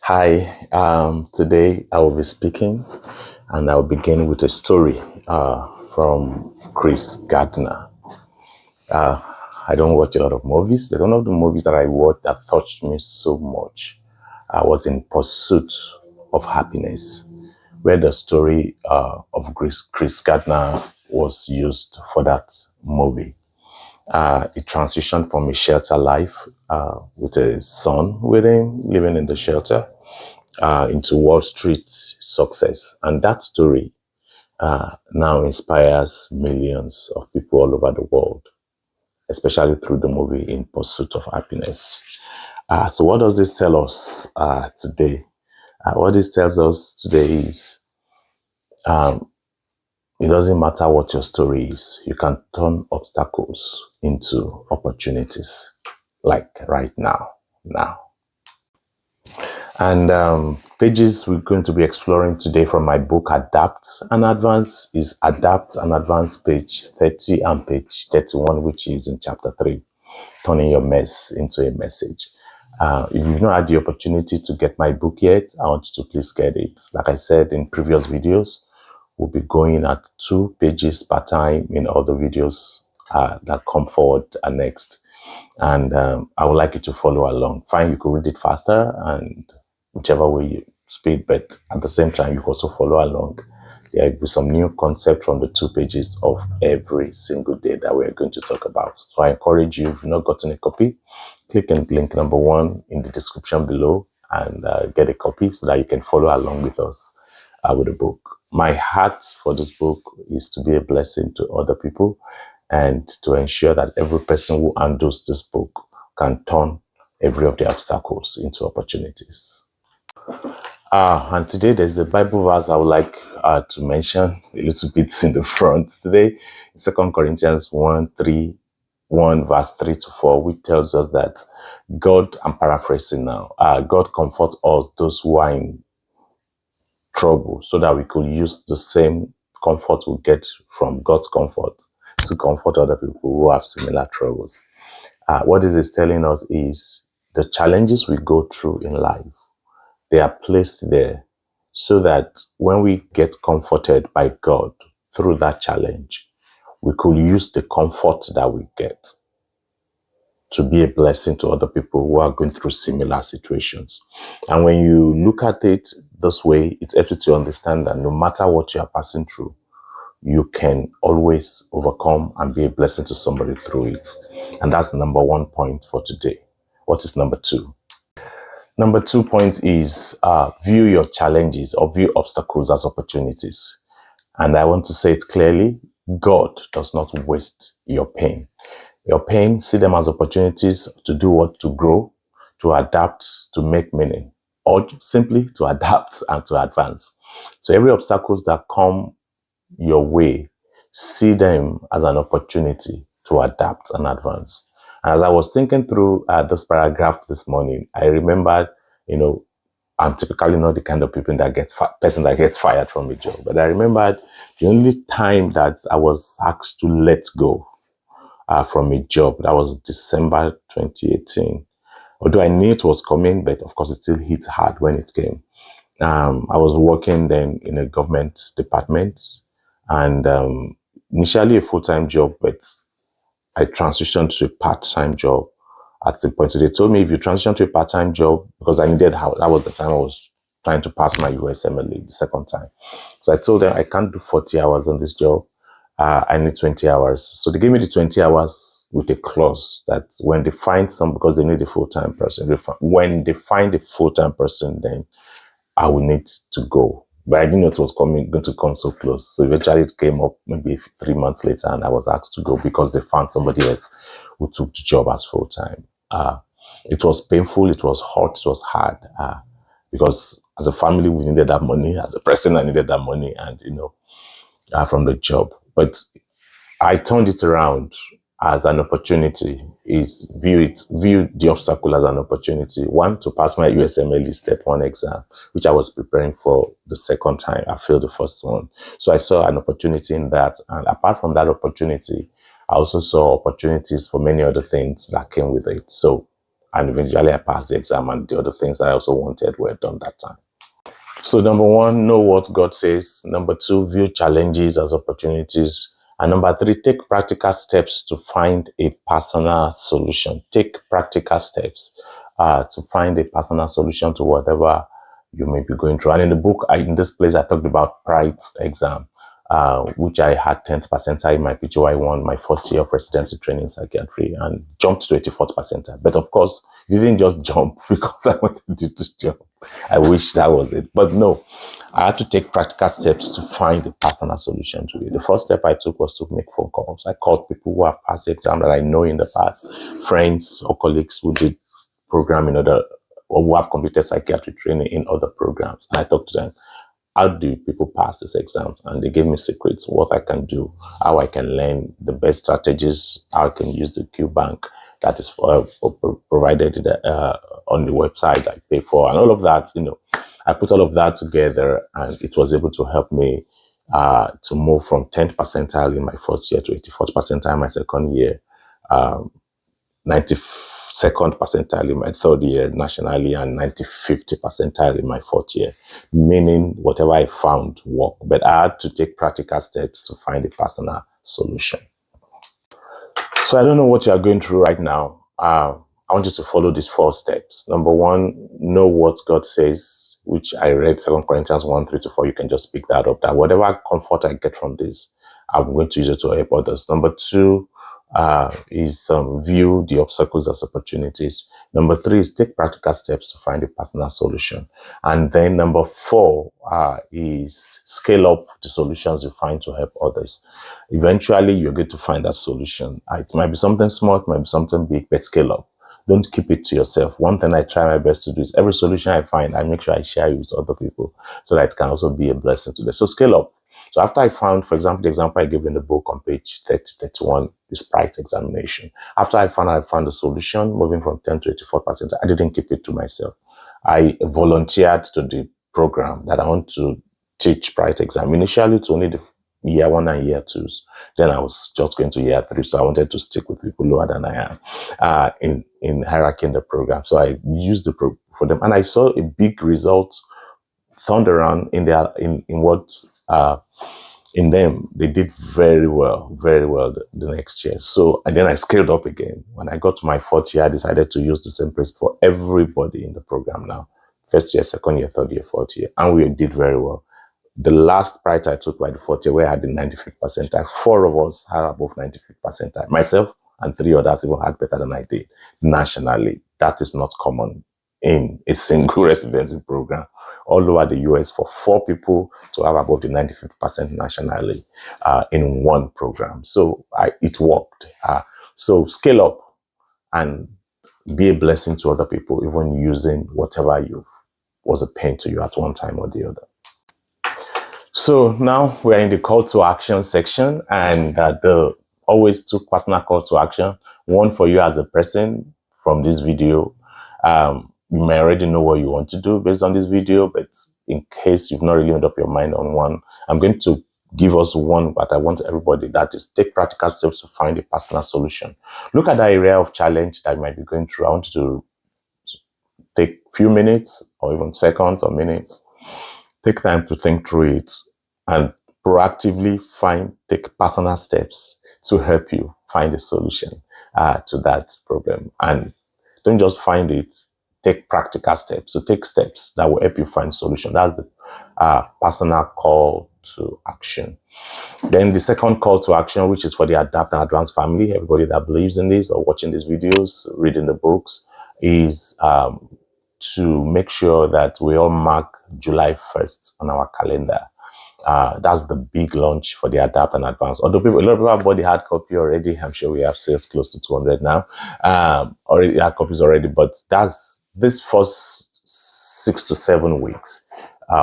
Hi, today I will be speaking and I'll begin with a story from Chris Gardner. Uh, I don't watch a lot of movies, but one of the movies that I watched that touched me so much was In Pursuit of Happiness, where the story of Chris Gardner was used for that movie. It transitioned from a shelter life with a son with him living in the shelter into Wall Street success. And that story now inspires millions of people all over the world, especially through the movie In Pursuit of Happiness. So what does this tell us today? What this tells us today is um, it doesn't matter what your story is, you can turn obstacles into opportunities, like right now. And pages we're going to be exploring today from my book, Adapt and Advance, is Adapt and Advance page 30 and page 31, which is in chapter 3, turning your mess into a message. If you've not had the opportunity to get my book yet, I want you to please get it. Like I said in previous videos, we'll be going at 2 pages per time in all the videos that come forward next. And I would like you to follow along. Fine, you could read it faster and whichever way you speed, but at the same time, you can also follow along. There will be some new concept from the 2 pages of every single day that we're going to talk about. So I encourage you, if you've not gotten a copy, click on link number 1 in the description below and get a copy so that you can follow along with us with the book. My heart for this book is to be a blessing to other people and to ensure that every person who handles this book can turn every of the obstacles into opportunities. And today there's a Bible verse I would like to mention a little bit in the front. Today, 2 Corinthians 1 verse 3 to 4, which tells us that God, I'm paraphrasing now, God comforts us, those who are in trouble, so that we could use the same comfort we get from God's comfort to comfort other people who have similar troubles. What this is telling us is the challenges we go through in life, they are placed there so that when we get comforted by God through that challenge, we could use the comfort that we get to be a blessing to other people who are going through similar situations. And when you look at it this way, it helps you to understand that no matter what you are passing through, you can always overcome and be a blessing to somebody through it. And that's the number 1 point for today. What is number 2? Number 2 point is view your challenges or view obstacles as opportunities. And I want to say it clearly, God does not waste your pain. Your pain, see them as opportunities to do what? To grow, to adapt, to make meaning, or simply to adapt and to advance. So every obstacles that come your way, see them as an opportunity to adapt and advance. And as I was thinking through this paragraph this morning, I remembered, I'm typically not the kind of person that gets fired from a job. But I remembered the only time that I was asked to let go from a job, that was December 2018. Although I knew it was coming, but of course it still hit hard when it came. I was working then in a government department and initially a full-time job, but I transitioned to a part-time job at the point. So they told me, if you transition to a part-time job, because I needed how that was the time I was trying to pass my USMLE the second time. So I told them I can't do 40 hours on this job. I need 20 hours. So they gave me the 20 hours with a clause that when they find because they need a full-time person, when they find a full-time person, then I will need to go. But I didn't know it was going to come so close. So eventually it came up maybe 3 months later and I was asked to go because they found somebody else who took the job as full-time. It was painful, it was hot, it was hard because as a family we needed that money, as a person I needed that money and, from the job. But I turned it around as an opportunity, view the obstacle as an opportunity. 1, to pass my USMLE Step 1 exam, which I was preparing for the second time. I failed the first one. So I saw an opportunity in that. And apart from that opportunity, I also saw opportunities for many other things that came with it. So And eventually I passed the exam, and the other things that I also wanted were done that time. So number one, know what God says. Number two, view challenges as opportunities. And number three, take practical steps to find a personal solution. Take practical steps to find a personal solution to whatever you may be going through. And in the book, in this place, I talked about Pride exam, which I had 10th percentile in my PGY1, my first year of residency training in psychiatry, and jumped to 84th percentile. But of course, it didn't just jump because I wanted it to jump. I wish that was it. But no, I had to take practical steps to find a personal solution to it. The first step I took was to make phone calls. I called people who have passed the exam that I know in the past, friends or colleagues who did program in other, or who have completed psychiatry training in other programs. And I talked to them. How do people pass this exam? And they gave me secrets, what I can do, how I can learn the best strategies, how I can use the Q bank that is provided on the website I pay for, and all of that. I put all of that together, and it was able to help me to move from 10th percentile in my first year to 84th percentile in my second year, 92nd percentile in my third year nationally, and 95th percentile in my fourth year, meaning whatever I found worked. But I had to take practical steps to find a personal solution. So I don't know what you are going through right now. I want you to follow these 4 steps. Number one, know what God says, which I read 2 Corinthians 1:3-4. You can just pick that up. That whatever comfort I get from this, I'm going to use it to help others. Number two is view the obstacles as opportunities. Number 3 is take practical steps to find a personal solution. And then number 4 is scale up the solutions you find to help others. Eventually, you're going to find that solution. It might be something small, it might be something big, but scale up. Don't keep it to yourself. One thing I try my best to do is every solution I find, I make sure I share it with other people so that it can also be a blessing to them. So scale up. So after I found, for example, the example I gave in the book on page 31, this Pride examination. After I found a solution, moving from 10 to 84%, I didn't keep it to myself. I volunteered to the program that I want to teach Pride exam. Initially, to only the year 1 and year 2s. Then I was just going to year 3, so I wanted to stick with people lower than I am in hierarchy in the program. So I used the for them, and I saw a big result turned around in their in them. They did very well the next year. So, and then I scaled up again. When I got to my 4th year, I decided to use the same principle for everybody in the program now. 1st year, 2nd year, 3rd year, 4th year, and we did very well. The last Pride I took by the 4th year, where I had the 95th percentile, 4 of us had above 95th percentile. Myself and 3 others even had better than I did nationally. That is not common in a single residency program all over the US for 4 people to have above the 95th percent nationally in one program. So it worked. So scale up and be a blessing to other people, even using whatever was a pain to you at one time or the other. So now we're in the call to action section, and the always 2 personal call to action. One for you as a person from this video. You may already know what you want to do based on this video, but in case you've not really made up your mind on one, I'm going to give us one, but I want everybody, that is take practical steps to find a personal solution. Look at that area of challenge that you might be going through. I want you to take a few minutes or even seconds or minutes. Take time to think through it and proactively take personal steps to help you find a solution to that problem. And don't just find it, take practical steps. So take steps that will help you find a solution. That's the personal call to action. Then the second call to action, which is for the Adapt and Advance family, everybody that believes in this or watching these videos, reading the books, is to make sure that we all mark July 1st on our calendar. That's the big launch for the Adapt and Advance. Although a lot of people have bought the hard copy already. I'm sure we have sales close to 200 now. Already hard copies already, but that's this first 6 to 7 weeks,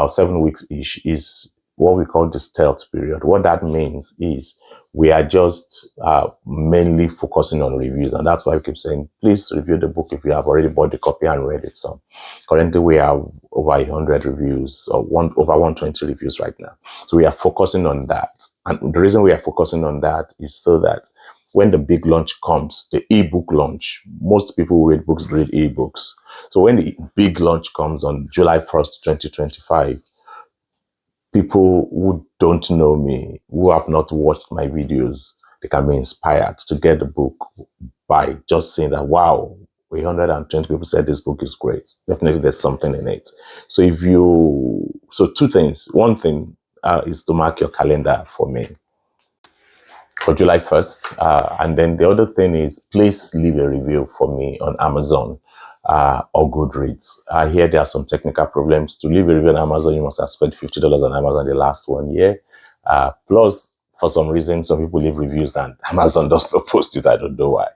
7 weeks ish, is what we call the stealth period. What that means is we are just mainly focusing on reviews, and that's why I keep saying, please review the book if you have already bought the copy and read it some. Currently, we have over 100 reviews, or over 120 reviews right now. So we are focusing on that, and the reason we are focusing on that is so that when the big launch comes, the ebook launch, most people who read books read ebooks. So when the big launch comes on July 1st, 2025, people who don't know me, who have not watched my videos, they can be inspired to get the book by just saying that, wow, 120 people said this book is great. Definitely there's something in it. So two things. One thing is to mark your calendar for me for July 1st. And then the other thing is, please leave a review for me on Amazon or Goodreads. I hear there are some technical problems. To leave a review on Amazon, you must have spent $50 on Amazon the last 1 year. Plus, for some reason, some people leave reviews and Amazon does not post it. I don't know why.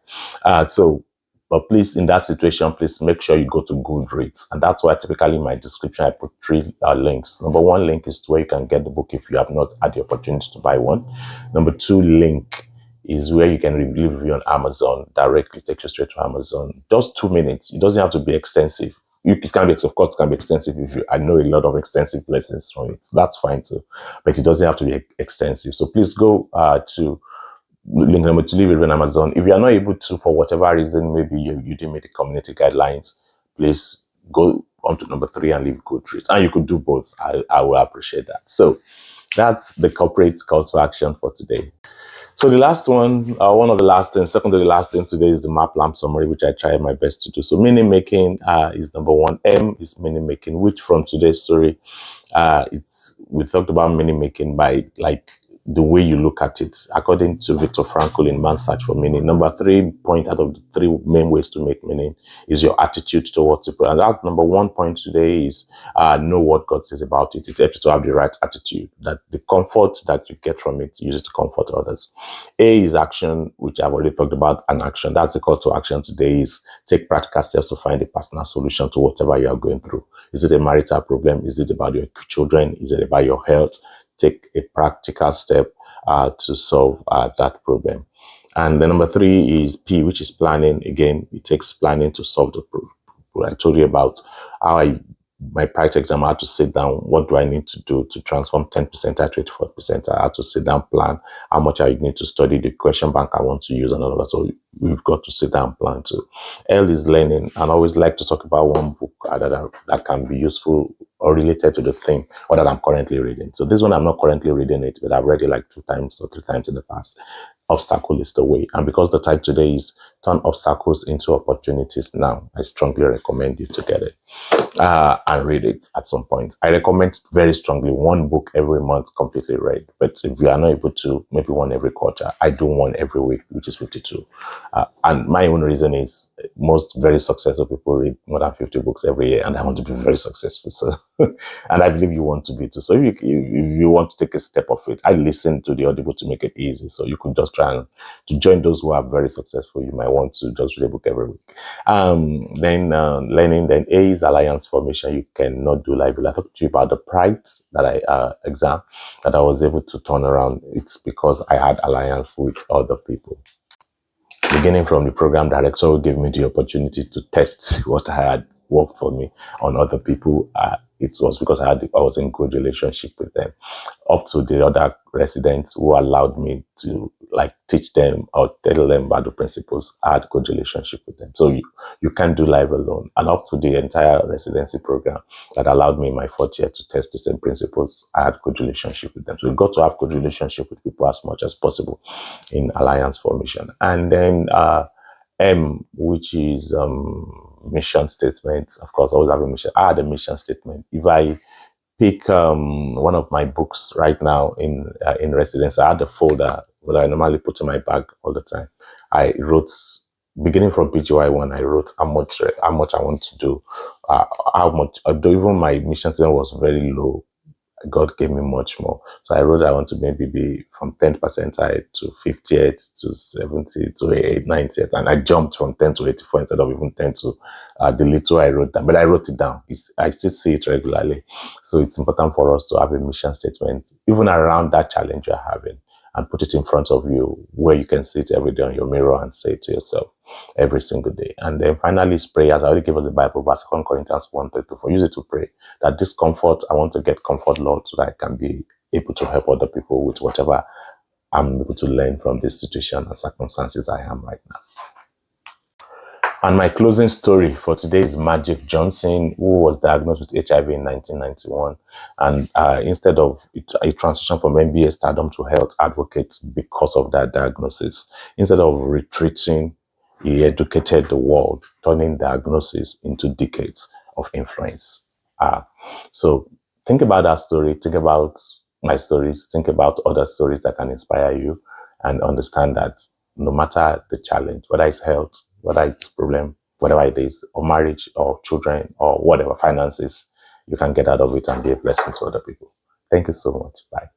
But please, in that situation, please make sure you go to Goodreads. And that's why typically in my description, I put three links. Number one link is to where you can get the book if you have not had the opportunity to buy one. Number two link is where you can leave review on Amazon directly, take you straight to Amazon. Just 2 minutes. It doesn't have to be extensive. It can be, of course, it can be extensive if I know a lot of extensive lessons from it. That's fine too. But it doesn't have to be extensive. So please go to link number to leave it on Amazon. If you are not able to, for whatever reason, maybe you didn't meet the community guidelines, please go on to number 3 and leave Goodreads. And you could do both. I will appreciate that. So that's the corporate call to action for today. So the last one, one of the last things, second to the last thing today is the map lamp summary, which I try my best to do. So meaning making is number 1. M is meaning making, which from today's story, we talked about meaning making by like the way you look at it, according to Viktor Frankl in Man's Search for Meaning. Number 3 point out of the 3 main ways to make meaning is your attitude towards it. And that's number 1 point today is know what God says about it. It helps you to have the right attitude, that the comfort that you get from it, use it to comfort others. A is action, which I've already talked about, an action. That's the call to action today is take practical steps to find a personal solution to whatever you are going through. Is it a marital problem? Is it about your children? Is it about your health? Take a practical step to solve that problem. And the number 3 is P, which is planning. Again, it takes planning to solve the problem. I told you about how my private exam, I had to sit down. What do I need to do to transform 10% to 24%? I had to sit down, plan how much I need to study, the question bank I want to use, and all of that. So we've got to sit down, plan too. L is learning. And I always like to talk about one book that can be useful or related to the theme or that I'm currently reading. So this one, I'm not currently reading it, but I've read it like 2 times or 3 times in the past. Obstacle is the way. And because the type today is turn obstacles into opportunities now, I strongly recommend you to get it and read it at some point. I recommend very strongly 1 book every month completely read. But if you are not able to, maybe 1 every quarter. I do 1 every week, which is 52. And my own reason is most very successful people read more than 50 books every year, and I want to be very successful. So, and I believe you want to be too. So if you want to take a step of it, I listen to the Audible to make it easy. So you could just try and to join those who are very successful. You might want to just read a book every week. Then learning. Then A is alliance formation. You cannot do live. I talked to you about the pride that I exam that I was able to turn around. It's because I had alliance with other people. Beginning from the program director who gave me the opportunity to test what I had worked for me on other people. It was because I was in good relationship with them, up to the other residents who allowed me to like teach them or tell them about the principles. I had good relationship with them. So you can't do life alone. And up to the entire residency program that allowed me in my 4th year to test the same principles, I had good relationship with them. So you got to have good relationship with people as much as possible in alliance formation. And then M, which is mission statement. Of course, I always have a mission. I had a mission statement. If I pick one of my books right now in residence, I had a folder that I normally put in my bag all the time. I wrote, beginning from PGY1, I wrote how much I want to do, how much, although even my mission statement was very low, God gave me much more. So I wrote I want to maybe be from 10th percentile to 50th to 70 to 90th. And I jumped from 10 to 84 instead of even 10 to the little I wrote down. But I wrote it down. I still see it regularly. So it's important for us to have a mission statement, even around that challenge you're having, and put it in front of you where you can see it every day on your mirror and say it to yourself every single day. And then finally is prayers. I already gave us the Bible verse, 2 Corinthians 1:34. Use it to pray that discomfort, I want to get comfort, Lord, so that I can be able to help other people with whatever I'm able to learn from this situation and circumstances I am right now. And my closing story for today is Magic Johnson, who was diagnosed with HIV in 1991. And instead of a transition from NBA stardom to health advocate because of that diagnosis, instead of retreating, he educated the world, turning diagnosis into decades of influence. So think about that story, think about my stories, think about other stories that can inspire you, and understand that no matter the challenge, whether it's health, whether it's problem, whatever it is, or marriage or children or whatever, finances, you can get out of it and be a blessing to other people. Thank you so much. Bye.